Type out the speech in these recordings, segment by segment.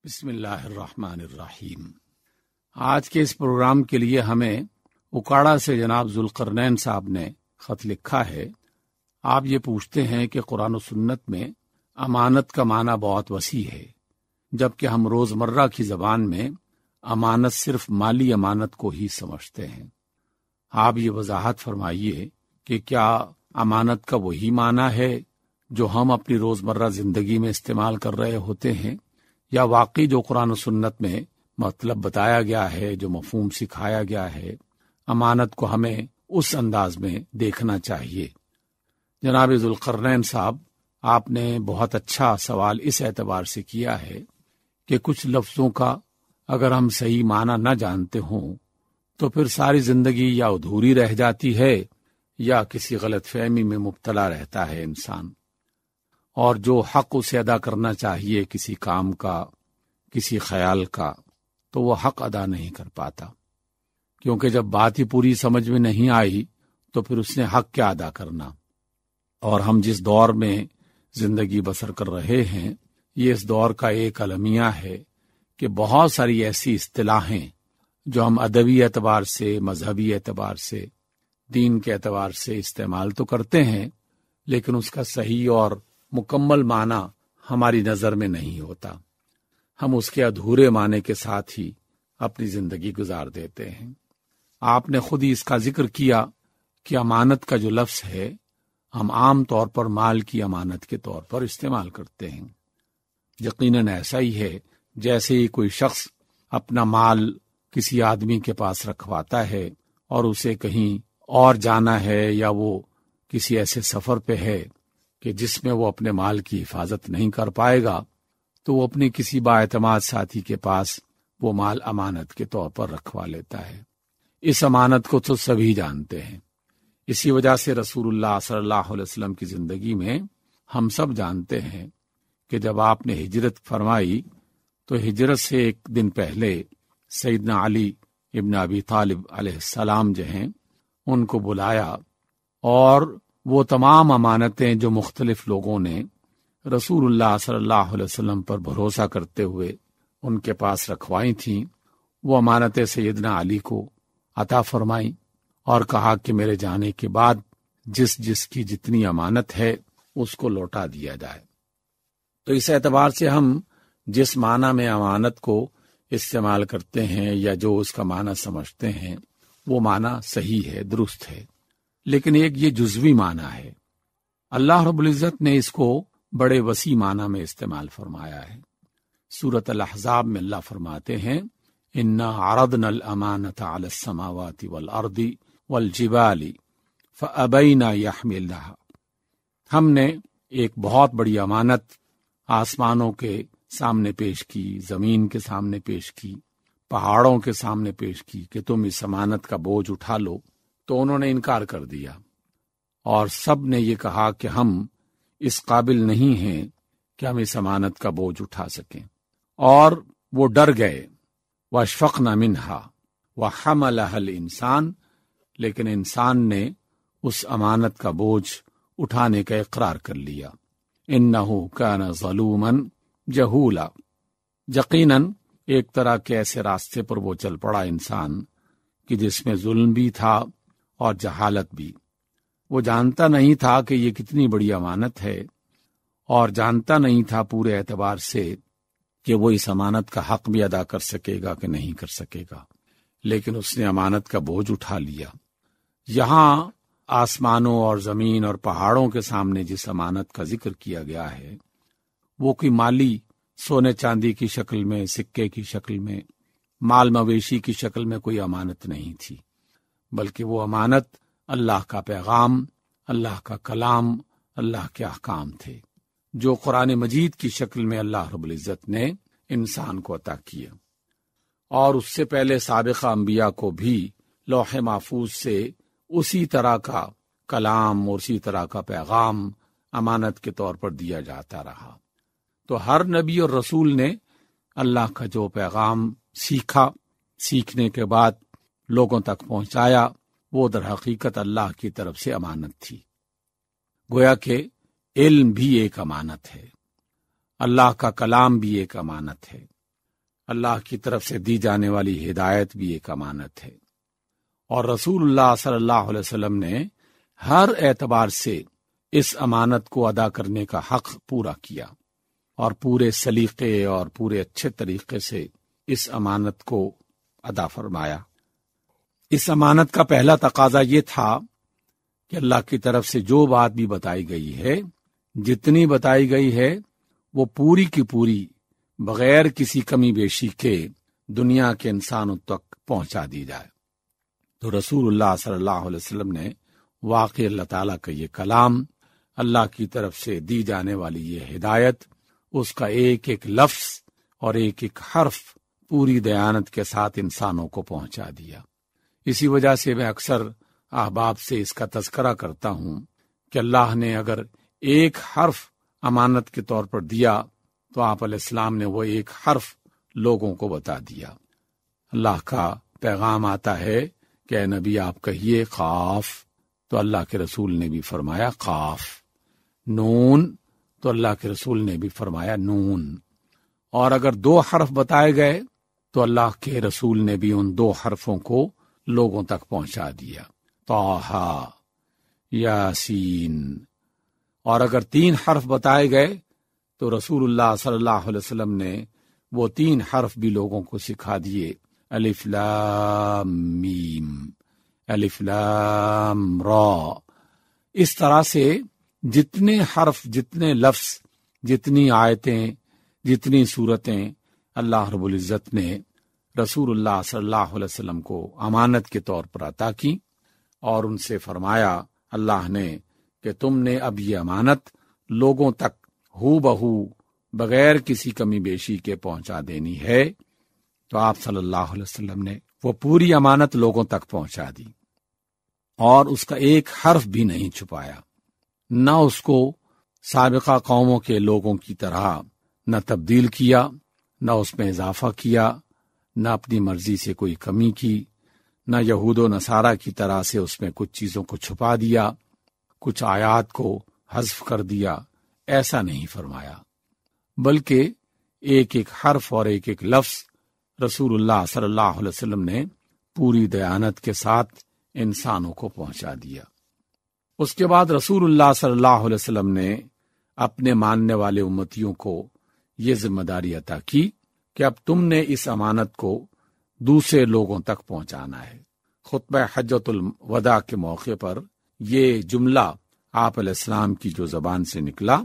بسم اللہ الرحمن الرحیم۔ آج کے اس پروگرام کے لیے ہمیں اکاڑا سے جناب ذوالقرنین صاحب نے خط لکھا ہے۔ آپ یہ پوچھتے ہیں کہ قرآن و سنت میں امانت کا معنی بہت وسیع ہے، جبکہ ہم روزمرہ کی زبان میں امانت صرف مالی امانت کو ہی سمجھتے ہیں۔ آپ یہ وضاحت فرمائیے کہ کیا امانت کا وہی معنی ہے جو ہم اپنی روزمرہ زندگی میں استعمال کر رہے ہوتے ہیں، یا واقعی جو قرآن و سنت میں مطلب بتایا گیا ہے، جو مفہوم سکھایا گیا ہے، امانت کو ہمیں اس انداز میں دیکھنا چاہیے؟ جناب ذوالقرنین صاحب، آپ نے بہت اچھا سوال اس اعتبار سے کیا ہے کہ کچھ لفظوں کا اگر ہم صحیح معنی نہ جانتے ہوں تو پھر ساری زندگی یا ادھوری رہ جاتی ہے یا کسی غلط فہمی میں مبتلا رہتا ہے انسان، اور جو حق اسے ادا کرنا چاہیے کسی کام کا، کسی خیال کا، تو وہ حق ادا نہیں کر پاتا، کیونکہ جب بات ہی پوری سمجھ میں نہیں آئی تو پھر اس نے حق کیا ادا کرنا۔ اور ہم جس دور میں زندگی بسر کر رہے ہیں، یہ اس دور کا ایک المیہ ہے کہ بہت ساری ایسی اصطلاحیں جو ہم ادبی اعتبار سے، مذہبی اعتبار سے، دین کے اعتبار سے استعمال تو کرتے ہیں، لیکن اس کا صحیح اور مکمل معنی ہماری نظر میں نہیں ہوتا۔ ہم اس کے ادھورے معنی کے ساتھ ہی اپنی زندگی گزار دیتے ہیں۔ آپ نے خود ہی اس کا ذکر کیا کہ امانت کا جو لفظ ہے ہم عام طور پر مال کی امانت کے طور پر استعمال کرتے ہیں۔ یقیناً ایسا ہی ہے جیسے ہی کوئی شخص اپنا مال کسی آدمی کے پاس رکھواتا ہے اور اسے کہیں اور جانا ہے، یا وہ کسی ایسے سفر پہ ہے کہ جس میں وہ اپنے مال کی حفاظت نہیں کر پائے گا، تو وہ اپنے کسی بااعتماد ساتھی کے پاس وہ مال امانت کے طور پر رکھوا لیتا ہے۔ اس امانت کو تو سبھی جانتے ہیں۔ اسی وجہ سے رسول اللہ صلی اللہ علیہ وسلم کی زندگی میں ہم سب جانتے ہیں کہ جب آپ نے ہجرت فرمائی تو ہجرت سے ایک دن پہلے سیدنا علی ابن ابی طالب علیہ السلام جو ہیں ان کو بلایا، اور وہ تمام امانتیں جو مختلف لوگوں نے رسول اللہ صلی اللہ علیہ وسلم پر بھروسہ کرتے ہوئے ان کے پاس رکھوائی تھیں، وہ امانتیں سیدنا علی کو عطا فرمائیں اور کہا کہ میرے جانے کے بعد جس کی جتنی امانت ہے اس کو لوٹا دیا جائے۔ تو اس اعتبار سے ہم جس معنی میں امانت کو استعمال کرتے ہیں یا جو اس کا معنی سمجھتے ہیں وہ معنی صحیح ہے، درست ہے، لیکن ایک یہ جزوی معنی ہے۔ اللہ رب العزت نے اس کو بڑے وسیع معنی میں استعمال فرمایا ہے۔ سورۃ الاحزاب میں اللہ فرماتے ہیں اِنَّا عَرَضْنَا الْأَمَانَةَ عَلَى السَّمَاوَاتِ وَالْأَرْضِ وَالْجِبَالِ فَأَبَيْنَا يَحْمِلْنَهَا، ہم نے ایک بہت بڑی امانت آسمانوں کے سامنے پیش کی، زمین کے سامنے پیش کی، پہاڑوں کے سامنے پیش کی کہ تم اس امانت کا بوجھ اٹھا لو، تو انہوں نے انکار کر دیا، اور سب نے یہ کہا کہ ہم اس قابل نہیں ہیں کہ ہم اس امانت کا بوجھ اٹھا سکیں، اور وہ ڈر گئے۔ وَأَشْفَقْنَا مِنْهَا وَحَمَلَهَا الْإِنسَانُ، لیکن انسان نے اس امانت کا بوجھ اٹھانے کا اقرار کر لیا۔ إِنَّهُ كَانَ ظَلُومًا جَهُولًا، یقیناً ایک طرح کے ایسے راستے پر وہ چل پڑا انسان کہ جس میں ظلم بھی تھا اور جہالت بھی۔ وہ جانتا نہیں تھا کہ یہ کتنی بڑی امانت ہے، اور جانتا نہیں تھا پورے اعتبار سے کہ وہ اس امانت کا حق بھی ادا کر سکے گا کہ نہیں کر سکے گا، لیکن اس نے امانت کا بوجھ اٹھا لیا۔ یہاں آسمانوں اور زمین اور پہاڑوں کے سامنے جس امانت کا ذکر کیا گیا ہے وہ کوئی مالی سونے چاندی کی شکل میں، سکے کی شکل میں، مال مویشی کی شکل میں کوئی امانت نہیں تھی، بلکہ وہ امانت اللہ کا پیغام، اللہ کا کلام، اللہ کے احکام تھے جو قرآن مجید کی شکل میں اللہ رب العزت نے انسان کو عطا کیا، اور اس سے پہلے سابقہ انبیاء کو بھی لوح محفوظ سے اسی طرح کا کلام اور اسی طرح کا پیغام امانت کے طور پر دیا جاتا رہا۔ تو ہر نبی اور رسول نے اللہ کا جو پیغام سیکھا، سیکھنے کے بعد لوگوں تک پہنچایا، وہ در حقیقت اللہ کی طرف سے امانت تھی۔ گویا کہ علم بھی ایک امانت ہے، اللہ کا کلام بھی ایک امانت ہے، اللہ کی طرف سے دی جانے والی ہدایت بھی ایک امانت ہے، اور رسول اللہ صلی اللہ علیہ وسلم نے ہر اعتبار سے اس امانت کو ادا کرنے کا حق پورا کیا، اور پورے سلیقے اور پورے اچھے طریقے سے اس امانت کو ادا فرمایا۔ اس امانت کا پہلا تقاضا یہ تھا کہ اللہ کی طرف سے جو بات بھی بتائی گئی ہے، جتنی بتائی گئی ہے، وہ پوری کی پوری بغیر کسی کمی بیشی کے دنیا کے انسانوں تک پہنچا دی جائے۔ تو رسول اللہ صلی اللہ علیہ وسلم نے واقعی اللہ تعالیٰ کا یہ کلام، اللہ کی طرف سے دی جانے والی یہ ہدایت، اس کا ایک ایک لفظ اور ایک ایک حرف پوری دیانت کے ساتھ انسانوں کو پہنچا دیا۔ اسی وجہ سے میں اکثر احباب سے اس کا تذکرہ کرتا ہوں کہ اللہ نے اگر ایک حرف امانت کے طور پر دیا تو آپ علیہ السلام نے وہ ایک حرف لوگوں کو بتا دیا۔ اللہ کا پیغام آتا ہے کہ اے نبی آپ کہیے قاف، تو اللہ کے رسول نے بھی فرمایا قاف، نون، تو اللہ کے رسول نے بھی فرمایا نون، اور اگر 2 حرف بتائے گئے تو اللہ کے رسول نے بھی ان 2 حرفوں کو لوگوں تک پہنچا دیا، طٰہٰ، یاسین۔ اور اگر 3 حرف بتائے گئے تو رسول اللہ صلی اللہ علیہ وسلم نے وہ 3 حرف بھی لوگوں کو سکھا دیے، الف لام میم، الف لام را۔ اس طرح سے جتنے حرف، جتنے لفظ، جتنی آیتیں، جتنی صورتیں اللہ رب العزت نے رسول اللہ صلی اللہ علیہ وسلم کو امانت کے طور پر عطا کی، اور ان سے فرمایا اللہ نے کہ تم نے اب یہ امانت لوگوں تک ہو بہو بغیر کسی کمی بیشی کے پہنچا دینی ہے۔ تو آپ صلی اللہ علیہ وسلم نے وہ پوری امانت لوگوں تک پہنچا دی، اور اس کا ایک حرف بھی نہیں چھپایا، نہ اس کو سابقہ قوموں کے لوگوں کی طرح نہ تبدیل کیا، نہ اس میں اضافہ کیا، نہ اپنی مرضی سے کوئی کمی کی، نہ یہود و نصارہ کی طرح سے اس میں کچھ چیزوں کو چھپا دیا، کچھ آیات کو حذف کر دیا، ایسا نہیں فرمایا، بلکہ ایک ایک حرف اور ایک ایک لفظ رسول اللہ صلی اللہ علیہ وسلم نے پوری دیانت کے ساتھ انسانوں کو پہنچا دیا۔ اس کے بعد رسول اللہ صلی اللہ علیہ وسلم نے اپنے ماننے والے امتیوں کو یہ ذمہ داری عطا کی کہ اب تم نے اس امانت کو دوسرے لوگوں تک پہنچانا ہے۔ خطبہ حجۃ الوداع کے موقع پر یہ جملہ آپ علیہ السلام کی جو زبان سے نکلا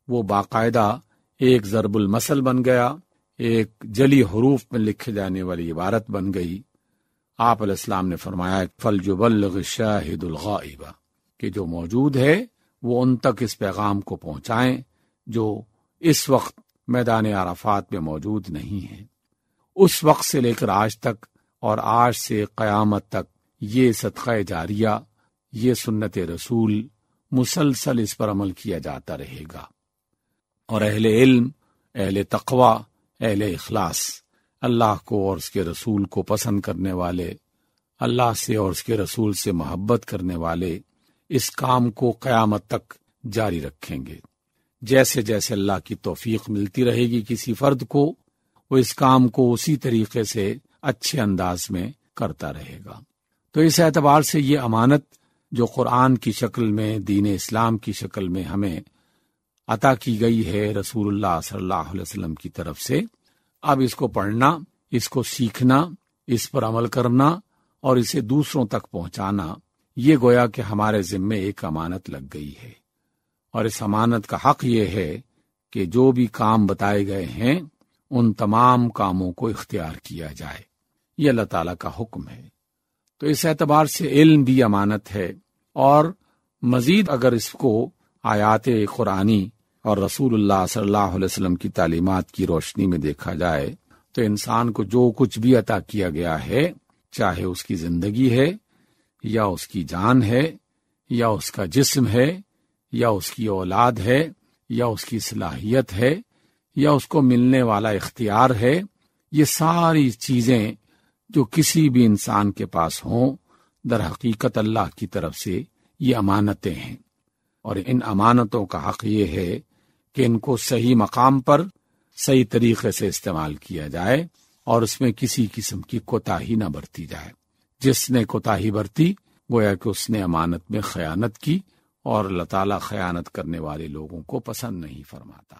وہ باقاعدہ ایک ضرب المثل بن گیا، ایک جلی حروف میں لکھے جانے والی عبارت بن گئی۔ آپ علیہ السلام نے فرمایا فَلْيُبَلِّغِ الشَّاهِدُ الْغَائِبَ، کہ جو موجود ہے وہ ان تک اس پیغام کو پہنچائیں جو اس وقت میدان عرفات میں موجود نہیں ہیں۔ اس وقت سے لے کر آج تک اور آج سے قیامت تک یہ صدقہ جاریہ، یہ سنت رسول مسلسل اس پر عمل کیا جاتا رہے گا، اور اہل علم، اہل تقوی، اہل اخلاص، اللہ کو اور اس کے رسول کو پسند کرنے والے، اللہ سے اور اس کے رسول سے محبت کرنے والے اس کام کو قیامت تک جاری رکھیں گے۔ جیسے جیسے اللہ کی توفیق ملتی رہے گی کسی فرد کو، وہ اس کام کو اسی طریقے سے اچھے انداز میں کرتا رہے گا۔ تو اس اعتبار سے یہ امانت جو قرآن کی شکل میں، دین اسلام کی شکل میں ہمیں عطا کی گئی ہے رسول اللہ صلی اللہ علیہ وسلم کی طرف سے، اب اس کو پڑھنا، اس کو سیکھنا، اس پر عمل کرنا اور اسے دوسروں تک پہنچانا، یہ گویا کہ ہمارے ذمے ایک امانت لگ گئی ہے۔ اور اس امانت کا حق یہ ہے کہ جو بھی کام بتائے گئے ہیں ان تمام کاموں کو اختیار کیا جائے، یہ اللہ تعالیٰ کا حکم ہے۔ تو اس اعتبار سے علم بھی امانت ہے، اور مزید اگر اس کو آیات قرآنی اور رسول اللہ صلی اللہ علیہ وسلم کی تعلیمات کی روشنی میں دیکھا جائے تو انسان کو جو کچھ بھی عطا کیا گیا ہے، چاہے اس کی زندگی ہے یا اس کی جان ہے یا اس کا جسم ہے یا اس کی اولاد ہے یا اس کی صلاحیت ہے یا اس کو ملنے والا اختیار ہے، یہ ساری چیزیں جو کسی بھی انسان کے پاس ہوں، در حقیقت اللہ کی طرف سے یہ امانتیں ہیں، اور ان امانتوں کا حق یہ ہے کہ ان کو صحیح مقام پر، صحیح طریقے سے استعمال کیا جائے اور اس میں کسی قسم کی کوتاہی نہ برتی جائے۔ جس نے کوتاہی برتی گویا کہ اس نے امانت میں خیانت کی، اور اللہ تعالیٰ خیانت کرنے والے لوگوں کو پسند نہیں فرماتا۔